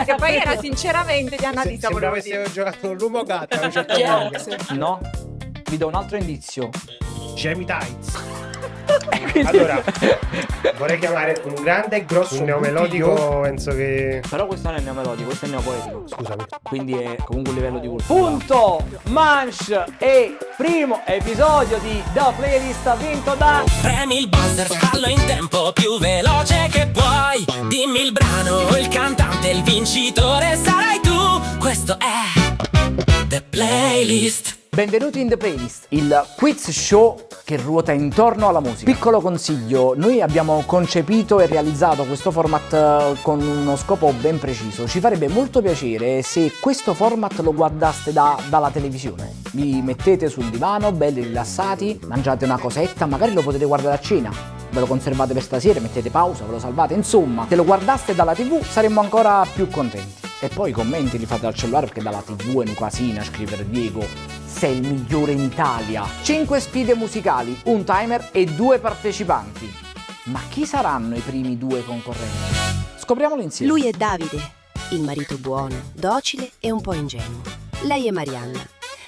Che poi era sinceramente di Annalisa. Sembrava che avevo giocato con l'uomo gatto a un certo punto. No, vi do un altro indizio. Jamie Tights. Allora, vorrei chiamare un grande e grosso neomelodico, penso che... Però questo non è neomelodico, questo è neopoetico. Scusami. Quindi è comunque un livello di cultura. Punto Manch e primo episodio di The Playlist vinto da... Premi il buzzer, fallo in tempo più veloce che puoi. Dimmi il brano, il cantante, il vincitore sarai tu. Questo è The Playlist. Benvenuti in The Playlist, il quiz show che ruota intorno alla musica. Piccolo consiglio, noi abbiamo concepito e realizzato questo format con uno scopo ben preciso. Ci farebbe molto piacere se questo format lo guardaste dalla televisione. Vi mettete sul divano, belli rilassati, mangiate una cosetta, magari lo potete guardare a cena. Ve lo conservate per stasera, mettete pausa, ve lo salvate, insomma, se lo guardaste dalla TV saremmo ancora più contenti. E poi i commenti li fate dal cellulare perché dalla TV è un casino a scrivere Diego, sei il migliore in Italia. 5 sfide musicali, un timer e 2 partecipanti. Ma chi saranno i primi 2 concorrenti? Scopriamolo insieme. Lui è Davide, il marito buono, docile e un po' ingenuo. Lei è Marianna,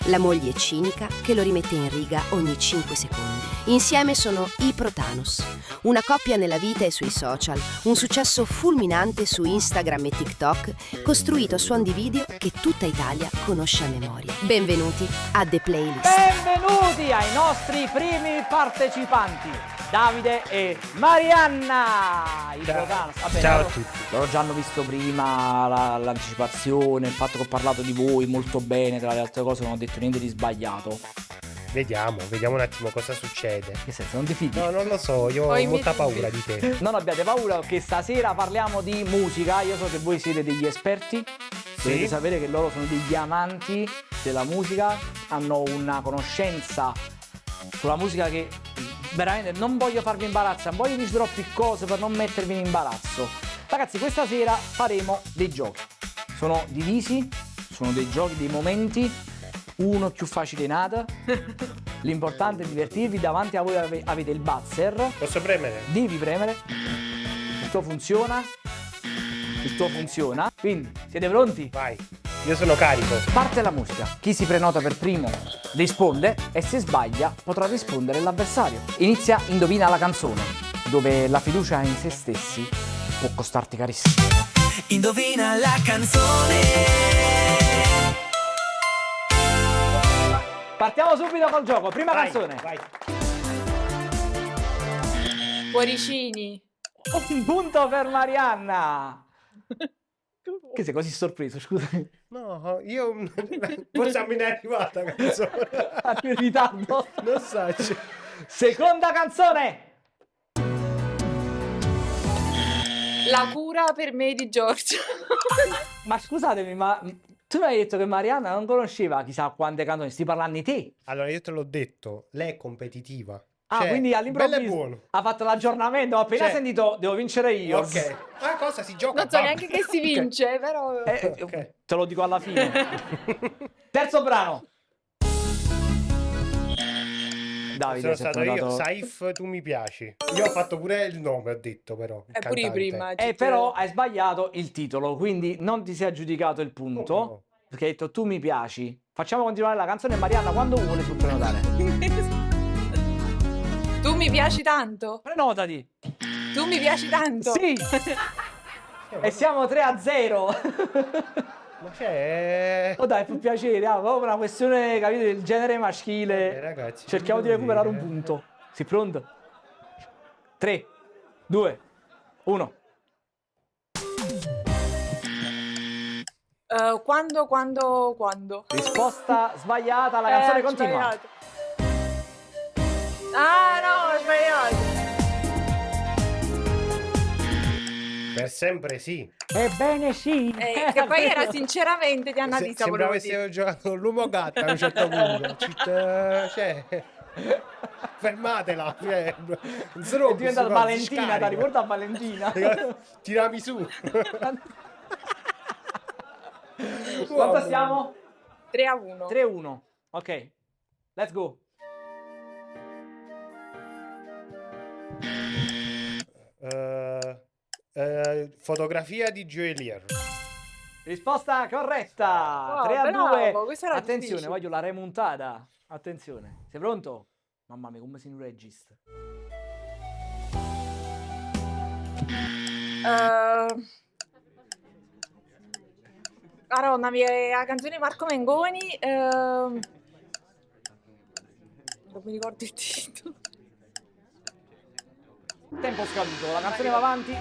la moglie cinica che lo rimette in riga ogni 5 secondi. Insieme sono i Protanos, una coppia nella vita e sui social, un successo fulminante su Instagram e TikTok, costruito a suon di video che tutta Italia conosce a memoria. Benvenuti a The Playlist. Benvenuti ai nostri primi partecipanti, Davide e Marianna. I Protanos. Vabbè, Ciao a loro- tutti. Loro già hanno visto prima l'anticipazione, il fatto che ho parlato di voi molto bene, tra le altre cose non ho detto niente di sbagliato. Vediamo un attimo cosa succede. Che senso, non ti fidi? No, non lo so, io ho Ho i molta miei paura di te. Non abbiate paura che stasera parliamo di musica. Io so che voi siete degli esperti. Dovete sapere che loro sono degli amanti della musica, hanno una conoscenza sulla musica che veramente non voglio farvi imbarazzare, non voglio dirvi troppi cose per non mettervi in imbarazzo. Ragazzi, questa sera faremo dei giochi. Sono divisi, sono dei giochi, dei momenti, uno più facile in nata. L'importante è divertirvi, davanti a voi avete il buzzer. Posso premere? Devi premere. Il tuo funziona. Il tuo funziona. Quindi, siete pronti? Vai. Io sono carico. Parte la musica. Chi si prenota per primo risponde e se sbaglia potrà rispondere l'avversario. Inizia Indovina la canzone, dove la fiducia in se stessi può costarti carissimo. Indovina la canzone. Partiamo subito col gioco. Prima Vai, canzone. vai. Cuoricini. Un punto per Marianna. Che sei così sorpreso, scusami. No, io... Forse mi è arrivata la canzone. Ah, più in ritardo. Non so. Seconda canzone. La cura per me di Giorgio. Ma scusatemi, ma tu mi hai detto che Marianna non conosceva chissà quante canzoni, sti parlando di te. Allora, io te l'ho detto, lei è competitiva. Ah, Cioè, quindi bello e all'improvviso buono. ha fatto l'aggiornamento, ho appena Cioè- sentito devo vincere io. Ok. Ma cosa si gioca? Non so Babbo? neanche che si vince, però... Ok. Te lo dico alla fine. Terzo brano. Davide, Sono si è stato io, prenotato- Saif, tu mi piaci. Io ho fatto pure il nome, ho detto però. il Pure io cantante. prima. Però hai sbagliato il titolo, quindi non ti sei aggiudicato il punto. Oh, no. Perché hai detto tu mi piaci. Facciamo continuare la canzone Marianna quando vuole sul prenotare. Tu mi piaci tanto. Prenotati. Tu mi piaci tanto. Sì. E siamo 3-0. Ma c'è... Oh dai, più piacere, proprio una questione, capite, del genere maschile. ragazzi, Cerchiamo di devo recuperare un dire. punto. Sei pronto? 3, 2, 1. Quando? Risposta sbagliata, la canzone ho continua. sbagliato. Ah no, ho sbagliato. Per sempre sì. Ebbene sì. Che poi era sinceramente di Annalisa. Sembrava volevo che dire. avevo giocato con l'uomo gatto a un certo punto. Cioè... Fermatela. Cioè, È diventata Valentina, ti ricorda Valentina? Tirami su. Quanto stiamo? 3-1. 3-1. Ok. Let's go. Fotografia di Joelier. Risposta corretta. Wow, 3-2. bravo, questa era Attenzione, difficile. voglio la remontata. Attenzione. Sei pronto? Mamma mia, come sei un regista. Maronna, la canzone di Marco Mengoni. Non mi ricordo il titolo. Tempo scaduto, la canzone va avanti.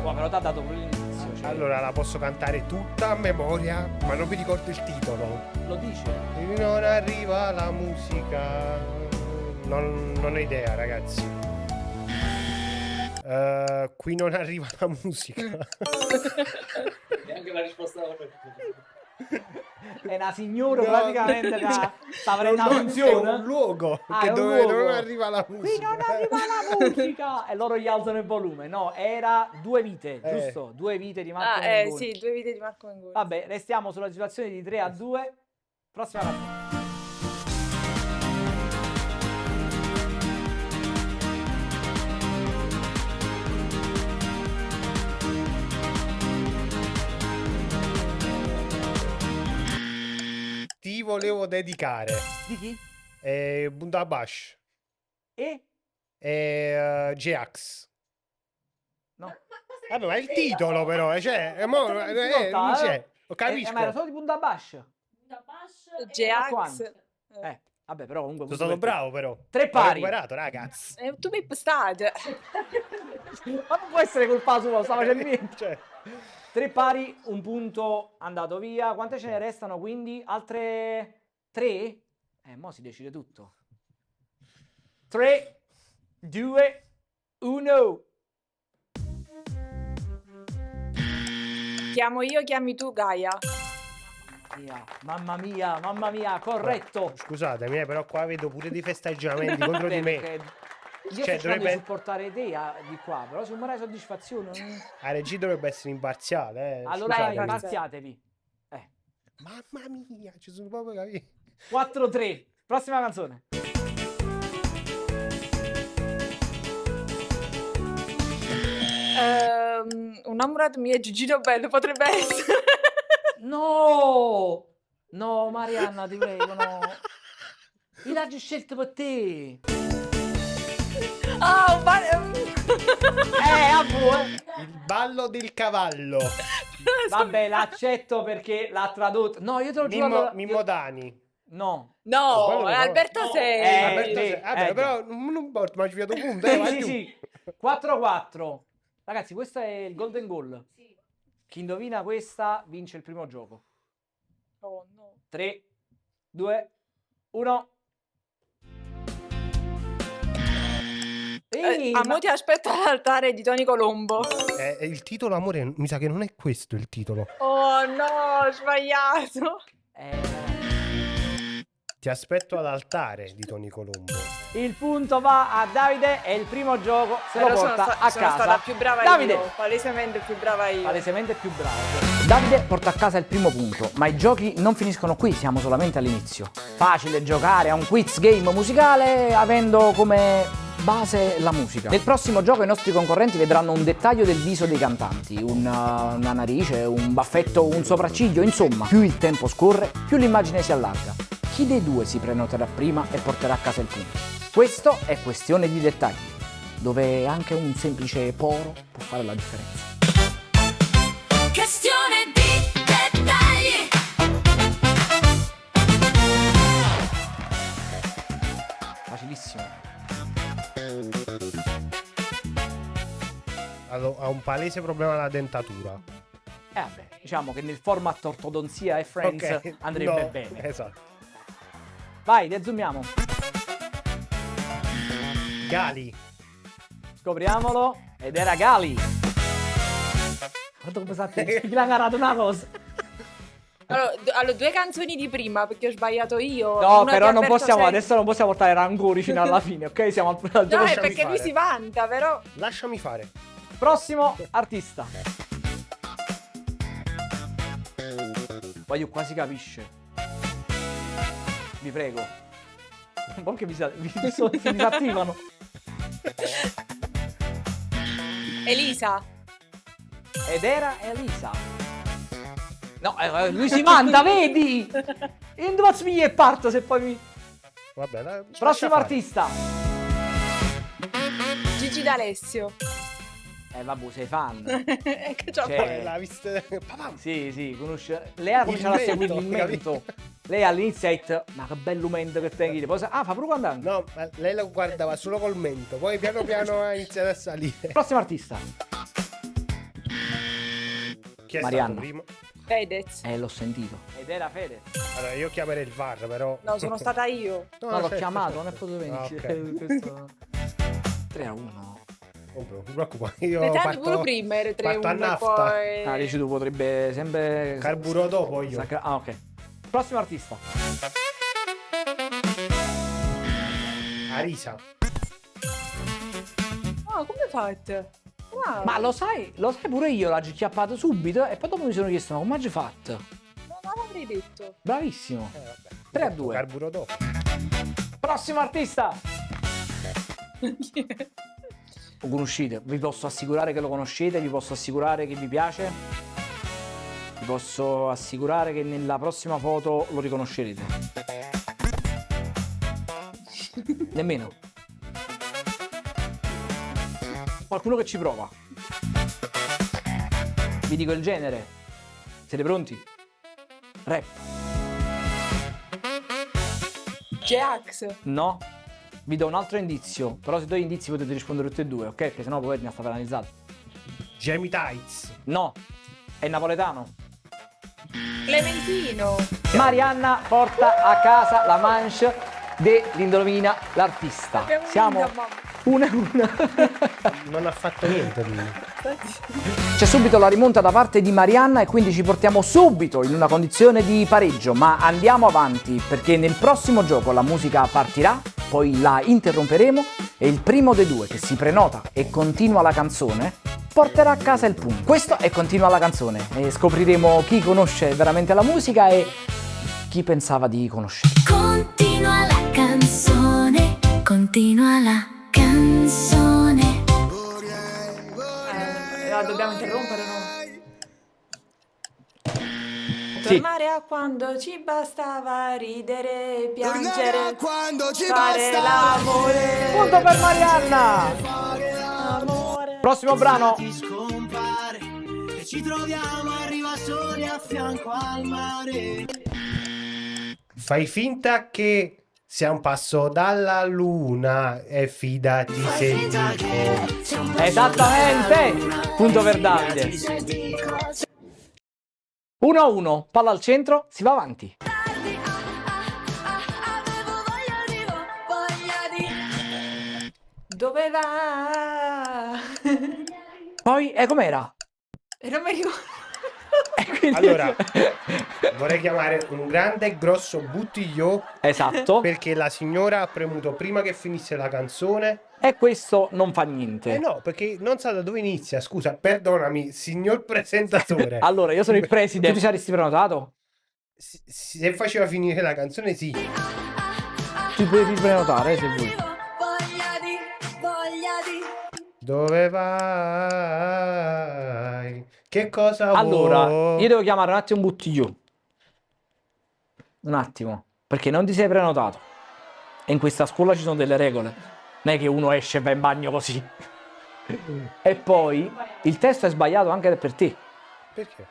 Wow, però ti ha dato pure l'inizio. Cioè, Allora la posso cantare tutta a memoria, ma non mi ricordo il titolo. lo dice. Non arriva la musica. Non ho idea, ragazzi. Qui non arriva la musica. Neanche la risposta è una signora No, praticamente che sta prendendo È funzione. un luogo Ah, è un dove luogo. non arriva la musica. Qui non arriva la musica e loro gli alzano il volume. No, era Due vite, giusto? Due vite di Marco Mengoni. Sì, Due vite di Marco Mengoni. Vabbè, restiamo sulla situazione di 3-2. Prossima canzone. Ti volevo dedicare Di chi? Bundabash E? e J-Ax. No. Vabbè, ma è il titolo però, cioè, non c'è. Lo capisco. Ma era solo di Bundabash. J-Ax. Vabbè, però comunque... Sono stato bravo però. Tre Ho pari. recuperato, ragazzi. Tu mi state. Ma non può essere colpa sua, non sta facendo niente. Cioè, 3 pari, un punto andato via. Quante ce ne restano quindi? Altre 3? Mo si decide tutto. 3, 2, 1. Chiamo io, chiami tu, Gaia. Mamma mia, corretto. scusatemi, però qua vedo pure dei festeggiamenti contro di me. Perché io sto Cioè, cercando di dovrebbe- supportare te di qua, però se non mi dai soddisfazione... La regia dovrebbe essere imparziale, Allora scusatemi. marziatevi. Mamma mia, ci sono proprio capito. 4-3. Prossima canzone. Un innamorato mio Gigino Bello potrebbe essere. No! No, Marianna, ti prego, no. Io l'ho già scelto per te. Ah, A voi. Il ballo del cavallo. Vabbè, l'accetto perché l'ha tradotto. No, io te lo giuro. Mimmo Dani. No. No, Quello è no. Alberto Sei. Alberto sì, Se- vabbè, già. però non importa, ma ci vedo punto. Sì, vai sì, giù. sì. 4-4. Ragazzi, questo è il golden goal. Chi indovina questa vince il primo gioco. Oh, no. 3, 2, 1. Amo ti aspetto all'altare di Tony Colombo. Il titolo, amore, mi sa che non è questo il titolo. Oh no, ho sbagliato. Ti aspetto all'altare di Tony Colombo. Il punto va a Davide e il primo gioco se lo Però porta a sono casa. stata più brava Davide. io. Palesemente più brava io. Palesemente più bravo. Davide porta a casa il primo punto, ma i giochi non finiscono qui, siamo solamente all'inizio. Facile giocare a un quiz game musicale avendo come base la musica. Nel prossimo gioco i nostri concorrenti vedranno un dettaglio del viso dei cantanti, una narice, un baffetto, un sopracciglio, insomma, più il tempo scorre, più l'immagine si allarga. Chi dei due si prenoterà prima e porterà a casa il punto? Questo è questione di dettagli, dove anche un semplice poro può fare la differenza. Questione di dettagli. Facilissimo. Ha un palese problema alla dentatura. Vabbè, diciamo che nel format ortodonzia e Friends Ok, andrebbe no, bene. Esatto. Vai, dezoomiamo. Gali. Scopriamolo. Ed era Gali. Guarda come sa te. Ti ha agarrato una cosa. Allora, due canzoni di prima perché ho sbagliato io. No, Una però di non Alberto possiamo, Sei. adesso non possiamo portare rancori fino alla fine, ok? Siamo al No, gioco. è lasciami perché lui fare. si vanta, però. Lasciami fare. Prossimo artista. Poi quasi capisce. Vi prego. Un po' che si disattivano. Elisa. Ed era Elisa. No, lui si manda, vedi? E non devo e parto se poi mi... Vabbè, Prossimo artista. Gigi D'Alessio. Vabbè, sei fan. Che c'ho Cioè, l'ha vista. Papà. Sì, conosce. Lei ha cominciato a seguire il mento. Lei all'inizio ha detto, ma che bello mento che te poi fa pure quando anche. No, ma lei lo guardava solo col mento, poi piano piano ha iniziato a salire. Prossimo artista. Chi è Marianna. stato primo? Fedez. L'ho sentito. Ed era Fede. Allora, io chiamerei il VAR, però. No, sono stata io. No, l'ho certo, chiamato, certo. non è potuto venire. Ah, ok. Questo... 3-1. Non ti preoccupare, io Le parto, pure prima era parto a 3-1 e nafta. poi... Ah, dici tu, potrebbe sempre... Carburo dopo io. Ah, ok. Prossimo artista. Arisa. Oh, come fate? Wow. Ma lo sai pure io, l'ho chiappato subito e poi dopo mi sono chiesto, ma come hai fatto? No, non l'avrei detto. Bravissimo. Vabbè. 3-2. Carburo dopo. Prossimo artista. Lo conoscete, vi posso assicurare che lo conoscete, vi posso assicurare che vi piace, vi posso assicurare che nella prossima foto lo riconoscerete. Nemmeno. Qualcuno che ci prova. Vi dico il genere. Siete pronti? Rap. J-Ax. No. Vi do un altro indizio, però se do gli indizi potete rispondere tutti e due, ok? Perché sennò poi mi sta penalizzato. Jamie Tights. No. È napoletano. Clementino. Marianna porta a casa la manche dell'Indovina l'artista. Abbiamo Siamo vinto, mamma. 1-1. Non ha fatto niente lui. C'è subito la rimonta da parte di Marianna e quindi ci portiamo subito in una condizione di pareggio, ma andiamo avanti perché nel prossimo gioco la musica partirà, poi la interromperemo e il primo dei due che si prenota e continua la canzone porterà a casa il punto. Questo è Continua la canzone e scopriremo chi conosce veramente la musica e chi pensava di conoscere. Continua la canzone, continua la canzone. La dobbiamo interrompere, no? Sì. Tornare a quando ci bastava ridere, piangere, quando ci fare l'amore. Punto per Marianna! Amore. Prossimo brano. scompare e ci troviamo arriva soli a fianco al mare. Fai finta che sia un passo dalla luna e fidati se dico. Esattamente! Punto per Davide. 1-1, palla al centro, si va avanti. Dove va? Poi, com'era? E non mi ricordo. Allora, vorrei chiamare un grande e grosso buttigliò Esatto. perché la signora ha premuto prima che finisse la canzone. E questo non fa niente. Eh no, perché non sa da dove inizia. Scusa, perdonami, signor presentatore. Allora, io sono il preside. Tu ti saresti prenotato? Se faceva finire la canzone, sì. Ti puoi prenotare se vuoi. Dove vai? Che cosa Allora, vuoi? io devo chiamare un attimo un buttigliò. Un attimo. Perché non ti sei prenotato. E in questa scuola ci sono delle regole. Non è che uno esce e va in bagno così. E poi il testo è sbagliato anche per te. Perché?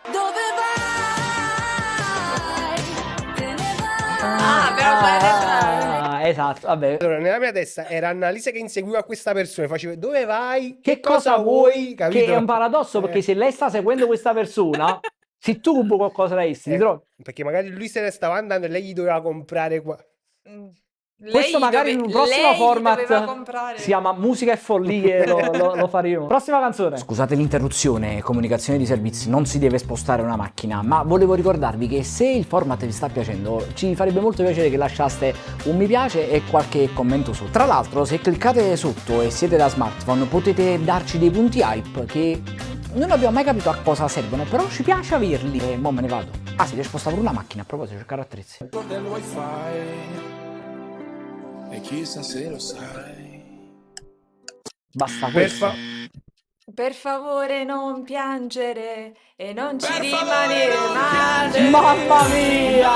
Ah, però Esatto, vabbè. Allora, nella mia testa era Annalisa che inseguiva questa persona e faceva dove vai? Che cosa vuoi? Capito? Che è un paradosso perché se lei sta seguendo questa persona, se tu qualcosa da essi, ti trovi. Perché magari lui se ne stava andando e lei gli doveva comprare qua. Questo magari in un prossimo format si chiama Musica e Follie, lo faremo. Prossima canzone. Scusate l'interruzione, comunicazione di servizi, non si deve spostare una macchina, ma volevo ricordarvi che se il format vi sta piacendo, ci farebbe molto piacere che lasciaste un mi piace e qualche commento sotto. Tra l'altro, se cliccate sotto e siete da smartphone, potete darci dei punti hype che non abbiamo mai capito a cosa servono, però ci piace averli. E mo me ne vado. Ah, si deve spostare pure una macchina, a proposito, cercare attrezzi. del wifi e chissà se lo sai. Basta Per questo. Per favore non piangere e non ci rimanere male. Mamma mia!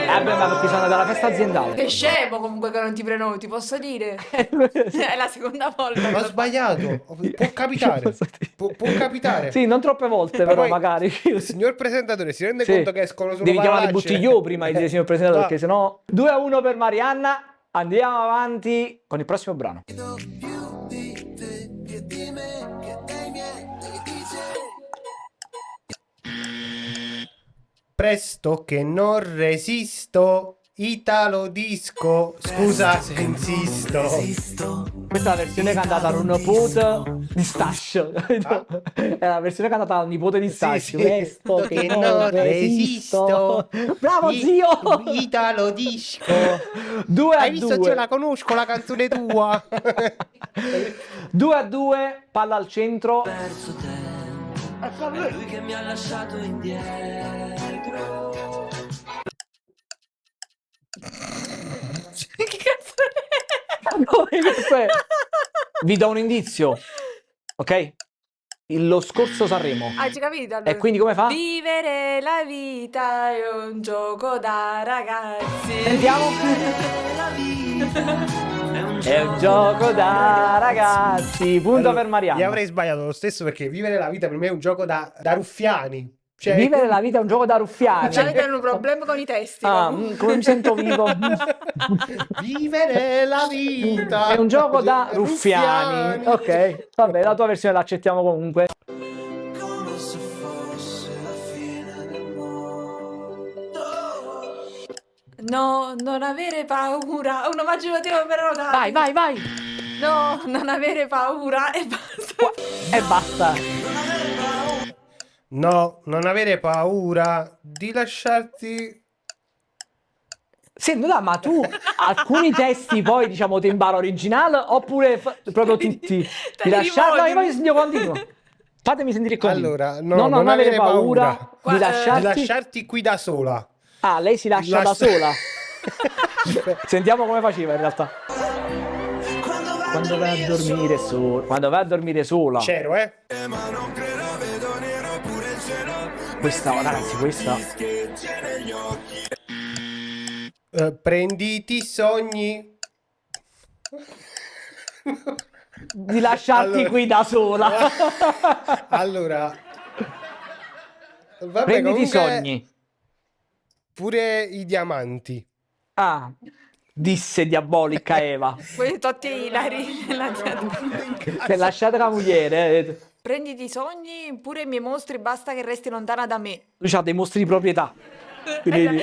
Vabbè, ma perché sono andata alla festa aziendale. Che scemo comunque che non ti prenoti, posso dire? È la seconda volta. Ho sbagliato. Può capitare. Può capitare. Sì, non troppe volte, però poi, magari. Signor presentatore, si rende Sì. conto che escono solo Devi chiamare parolacce? Buttigliò prima di dire signor presentatore, No. perché sennò 2-1 per Marianna. Andiamo avanti con il prossimo brano. Presto che non resisto, Italo disco. Scusa se insisto. Questa è la versione cantata da un nipote di Stascio. È la versione cantata dal nipote di Stascio. Sì. Presto che non resisto. Bravo I- zio! Italo disco. 2 a Hai visto? 2. Io la conosco la canzone tua. 2 a 2, palla al centro. Lui che mi ha lasciato indietro. Che cazzo è? Come che fai? Vi do un indizio, ok? Lo scorso Sanremo. Hai capito? Allora. E quindi come fa? Vivere la vita è un gioco da ragazzi. Sentiamo. È un gioco da ragazzi. Punto per Marianna. Io avrei sbagliato lo stesso perché vivere la vita per me è un gioco da ruffiani. Cioè, Vivere la vita è un gioco da ruffiani. Cioè, avete un problema con i testi. Ah, comunque. come mi sento vivo. Vivere la vita È un gioco da ruffiani. Ok, vabbè, la tua versione l'accettiamo comunque. Come se fosse la fine del mondo. No, non avere paura. Un omaggio lo devo però dare. Vai. No, non avere paura e basta. E basta. No, non avere paura di lasciarti. Senti, ma tu alcuni testi poi diciamo te impara originale oppure proprio tutti? Ti lasciare? No, io voglio sentire continuo. Fatemi sentire il continuo. Allora, no, non avere paura di di lasciarti. lasciarti qui da sola. Ah, lei si lascia da Lascia- sola. Sentiamo come faceva in realtà. Quando vai a dormire sola. Quando vai a dormire sola. C'ero, Questa, ragazzi, questa. Prenditi i sogni. Di lasciarti Allora- qui da sola. Allora, vabbè, Prenditi i comunque, sogni. pure i diamanti. Ah, disse diabolica Eva. Quei totti ilari. Se lasciate la moglie. Prenditi i sogni, pure i miei mostri, basta che resti lontana da me. Lui ha dei mostri di proprietà. Quindi-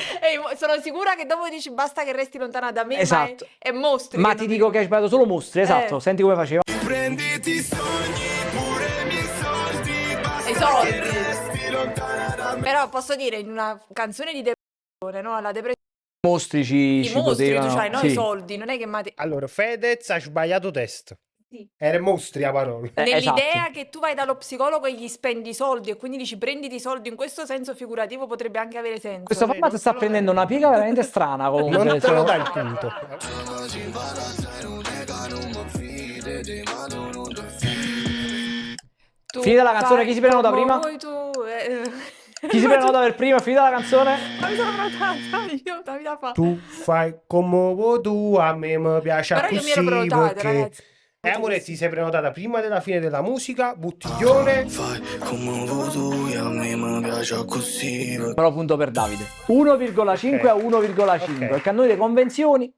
Sono sicura che dopo dici basta che resti lontana da me, Esatto. ma è mostri. Ma che ti non dico che hai sbagliato solo mostri, esatto. Senti come faceva. Prenditi i sogni, pure i miei soldi. Basta I soldi. che resti lontana da me. Però posso dire, in una canzone di depressione, no? La depressione, Mostri ci i mostri potevano. tu c'hai, no? Sì. I soldi, non è che Allora, Fedez ha sbagliato testo. Sì. Era mostri a parola. Nell'idea Esatto. che tu vai dallo psicologo e gli spendi i soldi e quindi dici prenditi i soldi, in questo senso figurativo potrebbe anche avere senso. Questo formato sta prendendo una piega veramente strana comunque. Non te lo Cioè, dà il punto. Tu Finita la canzone, fai chi si prenota come prima? vuoi tu, Chi si prenota per prima? Finita la canzone? Ma mi sono prenotata io, da vita fa. Tu fai come vuoi tu, a me mi piace Però io mi così ero prenotata, perché... ragazzi. amore, ti sei prenotata prima della fine della musica, bottiglione. Fai come vuoi tu, e a me mi piace così. Però punto per Davide. 1,5 a 1,5. Ok. Perché a noi le convenzioni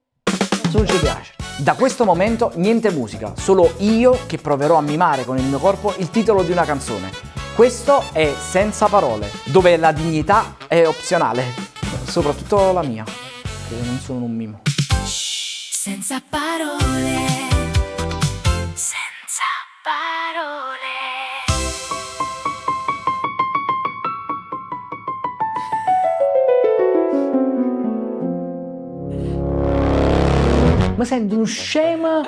non ci piace. Da questo momento niente musica, solo io che proverò a mimare con il mio corpo il titolo di una canzone. Questo è Senza Parole, dove la dignità è opzionale, soprattutto la mia, che non sono un mimo. Senza parole, senza parole. Ma sento un scema.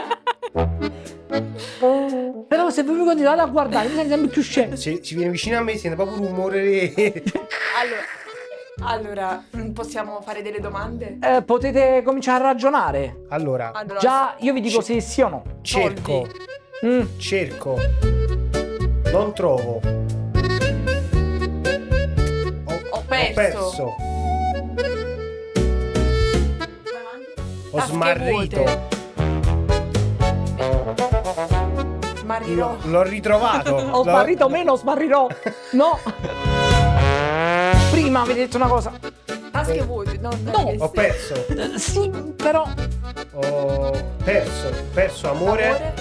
Però se voi mi continuate a guardare mi sento sempre più scemo. Se ci viene vicino a me sente proprio un rumore. Allora, possiamo fare delle domande? Potete cominciare a ragionare. Allora, Allora, Già io vi dico se sì o no. cerco, soldi. cerco. Non trovo. Ho perso. Ho Tasche smarrito. vuote. Smarrirò. L'ho ritrovato. Ho smarrito meno, smarrirò. No. Prima avete detto una cosa. Tasche vuote. No, Ho perso. Sì, però. Ho perso amore.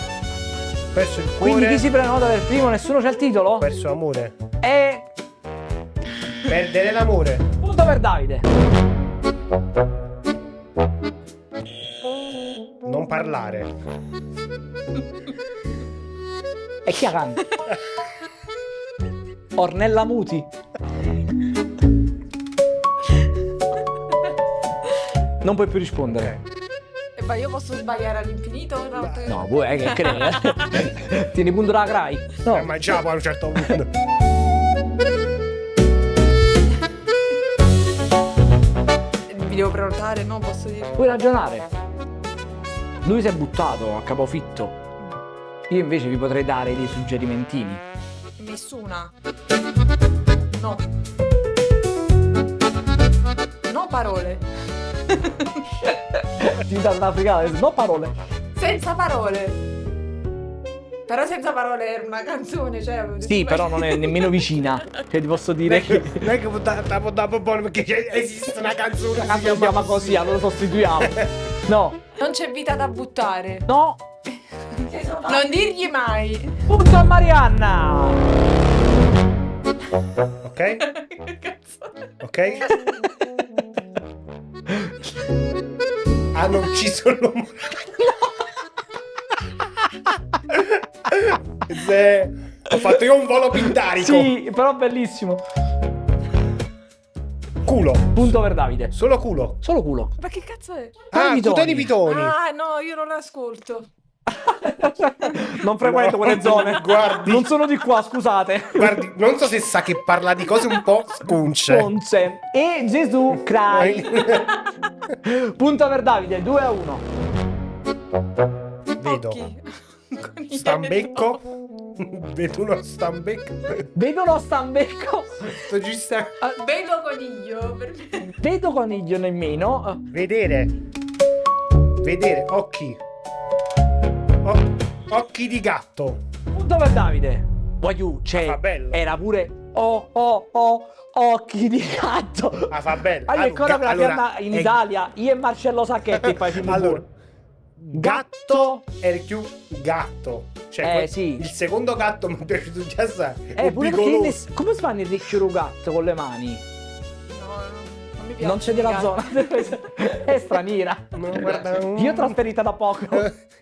Perso il cuore. Quindi chi si prenota per primo? Nessuno c'ha il titolo? Ho perso amore. E Perdere l'amore. punto per Davide. Non parlare. E chi ha canta? Ornella Muti. Non puoi più rispondere. Ma io posso sbagliare all'infinito? Una volta che- No, vuoi che crede? Tieni punto la Crai. No. Mangiamo a un certo punto. Mi devo prenotare? No, posso dire. Puoi ragionare. Lui si è buttato a capofitto. Io invece vi potrei dare dei suggerimentini. Nessuna. No. No parole. Attività sudafricana, no parole. Senza parole. Però senza parole era una canzone, cioè. Sì, però non è nemmeno vicina. Cioè ti posso dire che Non è che dopo buono perché esiste una canzone. la canzone si chiama così, allora sostituiamo. No, Non c'è vita da buttare. no. Non dirgli mai. Punto a Marianna. Ok? Che cazzo? Ok? Hanno ucciso l'uomo. Ho fatto io un volo pindarico. Sì, però bellissimo. Culo. Punto per Davide. Solo culo. Solo culo. Ma che cazzo è? Ah, Pitoni. Cuteni Pitoni. Ah, no, io non l'ascolto. Non frequento No, quelle zone. guardi. Non sono di qua, scusate. Guardi, non so se sa che parla di cose un po' scunce. Ponce. E Gesù crai. Punto per Davide, 2-1. Vedo. Occhi. Coniglietto. Stambecco. Vedo uno stambecco. Vedo uno stambecco. Sto giusto. Vedo coniglio. Per me. Vedo coniglio nemmeno. Vedere. Vedere. Occhi. Occhi di gatto. Punto per Davide. Voglio, cioè, fa bello. era pure occhi di gatto. Ah, fa bello. Ma io ancora per la allora, fiamma in è- Italia, io e Marcello Sacchetti fai film Allora, buoni. gatto è più gatto. Cioè, sì. il secondo gatto mi è piaciuto già assai. È Pure perché pericoloso. come si fanno il ricchio gatto con le mani? No, non mi piace. Non c'è della zona. È straniera. No, guarda, Io trasferita da poco.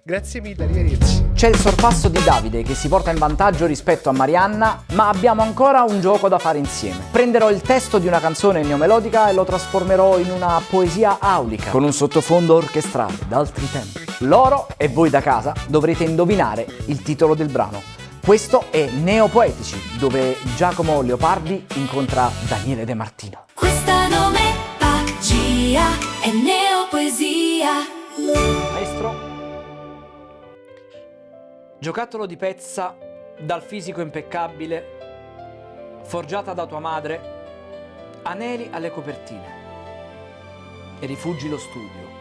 Grazie mille, arrivederci. C'è il sorpasso di Davide che si porta in vantaggio rispetto a Marianna, ma abbiamo ancora un gioco da fare insieme. Prenderò il testo di una canzone neomelodica e lo trasformerò in una poesia aulica, con un sottofondo orchestrale d'altri tempi. Loro e voi da casa dovrete indovinare il titolo del brano. Questo è Neopoetici, dove Giacomo Leopardi incontra Daniele De Martino. Questa non è magia, è neopoesia. Maestro? Giocattolo di pezza dal fisico impeccabile, forgiata da tua madre, aneli alle copertine e rifugi lo studio.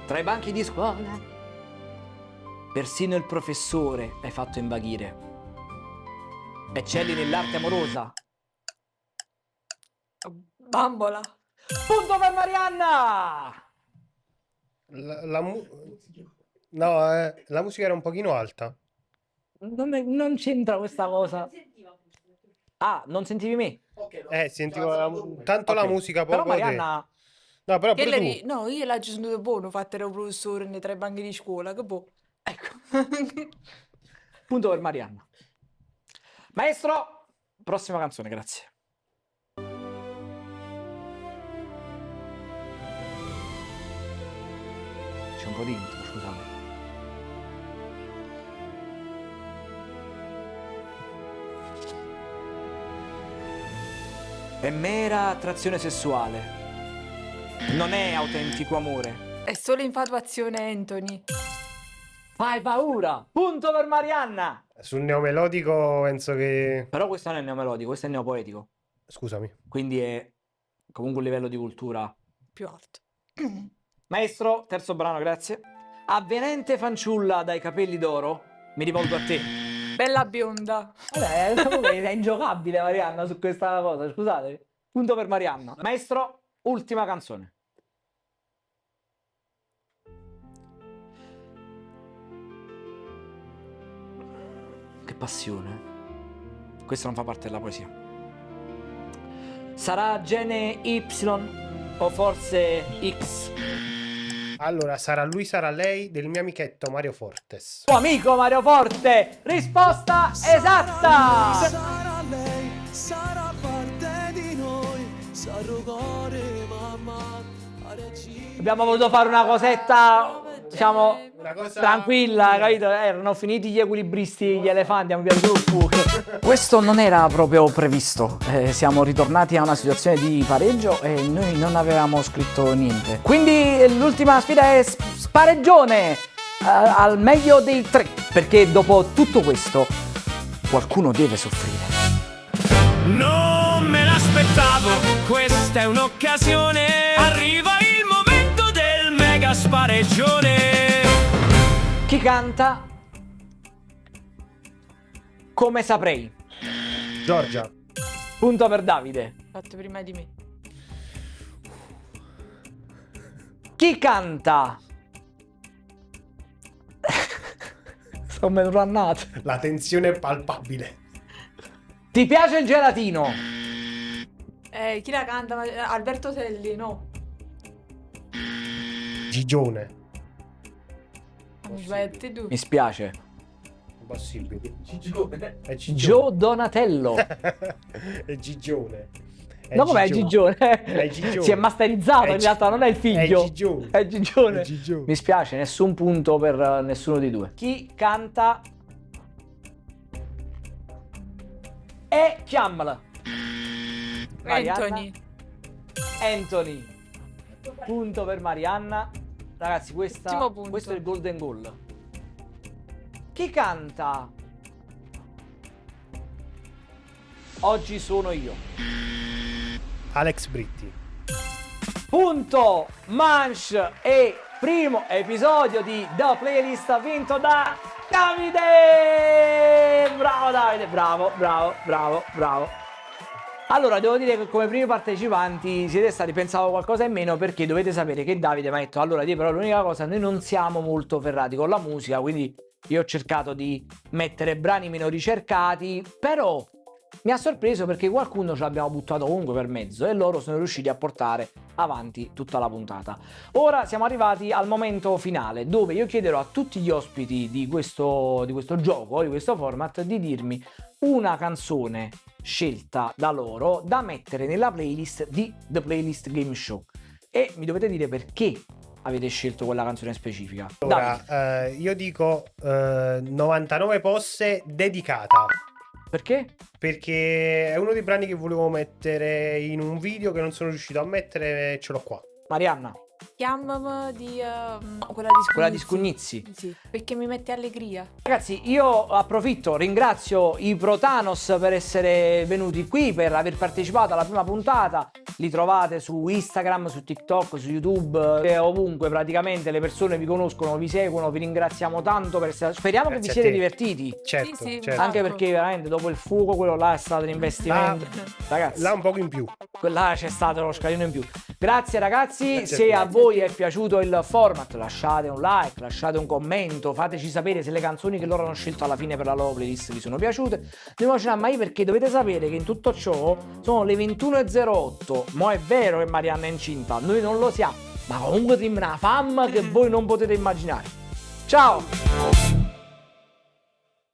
Tra i banchi di scuola, persino il professore hai fatto invaghire. Eccelli nell'arte amorosa. Bambola. Punto per Marianna! No, la musica era un pochino alta. Non c'entra questa cosa. Ah, non sentivi me? Sentivo tanto la Ok. musica, Però poco te. Marianna... No, però Che pure lei- tu. No, io l'ho sentito buono, fatta un professore nei 3 banchi di scuola, che boh. Ecco. Punto per Marianna. Maestro, prossima canzone, grazie. C'è un po' di intro, scusate. È mera attrazione sessuale. Non è autentico amore. È solo infatuazione, Anthony. Fai paura. Punto per Marianna. Sul neomelodico penso che... Però questo non è neomelodico, questo è neopoetico. Scusami. Quindi è comunque un livello di cultura. Più alto. Maestro, terzo brano, grazie. Avvenente fanciulla dai capelli d'oro, mi rivolgo a te. Bella bionda. Vabbè, è ingiocabile Marianna su questa cosa, scusate. Punto per Marianna. Maestro, ultima canzone. Che passione. Questo non fa parte della poesia. Sarà gene Y o forse X? Allora, sarà lui, sarà lei del mio amichetto Mario Fortes. Tuo amico Mario Forte. Risposta esatta. Sarà lei, sarà parte di noi, sarà cuore, mamma, Abbiamo voluto fare una cosetta, diciamo, Una cosa... tranquilla, capito? Erano finiti gli equilibristi, gli elefanti, abbiamo piaciuto il fuoco. Questo non era proprio previsto. Siamo ritornati a una situazione di pareggio e noi non avevamo scritto niente. Quindi l'ultima sfida è spareggione al meglio dei tre, perché dopo tutto questo qualcuno deve soffrire. Non me l'aspettavo, questa è un'occasione. Arriva il momento del mega spareggione. Chi canta? Come saprei. Giorgia. Punto per Davide. Fatto prima di me. Chi canta? Sto meno rannato. La tensione è palpabile. Ti piace il gelatino? Chi la canta? Alberto Selli, no. Gigione. Smetti tu. Mi spiace. Impossibile. È Gigione. Gio Donatello. È Gigione. È No, com'è Gigione? È Gigione. Si è masterizzato, in realtà non è il figlio. È Gigione. È Gigione. È Gigione. Mi spiace, nessun punto per nessuno di due. Chi canta? E chiamala. Marianna. Anthony. Anthony. Punto per Marianna. Ragazzi, Ultimo punto. questo è il golden goal. Chi canta? Oggi sono io. Alex Britti. Punto, manche e primo episodio di The Playlist vinto da Davide! Bravo Davide, bravo. Allora, devo dire che come primi partecipanti siete stati, pensavo qualcosa in meno, perché dovete sapere che Davide mi ha detto: allora, però l'unica cosa, noi non siamo molto ferrati con la musica, quindi io ho cercato di mettere brani meno ricercati, però mi ha sorpreso perché qualcuno ce l'abbiamo buttato comunque per mezzo e loro sono riusciti a portare avanti tutta la puntata. Ora siamo arrivati al momento finale, dove io chiederò a tutti gli ospiti di questo gioco, di questo format, di dirmi una canzone scelta da loro da mettere nella playlist di The Playlist Game Show, e mi dovete dire perché avete scelto quella canzone specifica. Allora, io dico 99 posse dedicata. Perché? Perché è uno dei brani che volevo mettere in un video che non sono riuscito a mettere e ce l'ho qua. Marianna. Chiamami di... Quella di Scugnizzi. Sì, perché mi mette allegria. Ragazzi, io approfitto, ringrazio i Protanos per essere venuti qui, per aver partecipato alla prima puntata. Li trovate su Instagram, su TikTok, su YouTube, ovunque praticamente le persone vi conoscono, vi seguono, vi ringraziamo tanto per essere... Speriamo Grazie che vi siete a te. divertiti. Certo, Sì, certo. Anche perché veramente dopo il fuoco quello là è stato un investimento. Ragazzi, Là un poco in più. quella c'è stato lo scalino in più. Grazie ragazzi, Grazie a se te. a voi è piaciuto il format lasciate un like, lasciate un commento, fateci sapere se le canzoni che loro hanno scelto alla fine per la loro playlist vi sono piaciute. Non ce n'ha mai, perché dovete sapere che in tutto ciò sono le 21:08. Mo' è vero che Marianna è incinta, noi non lo siamo, ma comunque sembra una fam che voi non potete immaginare. Ciao!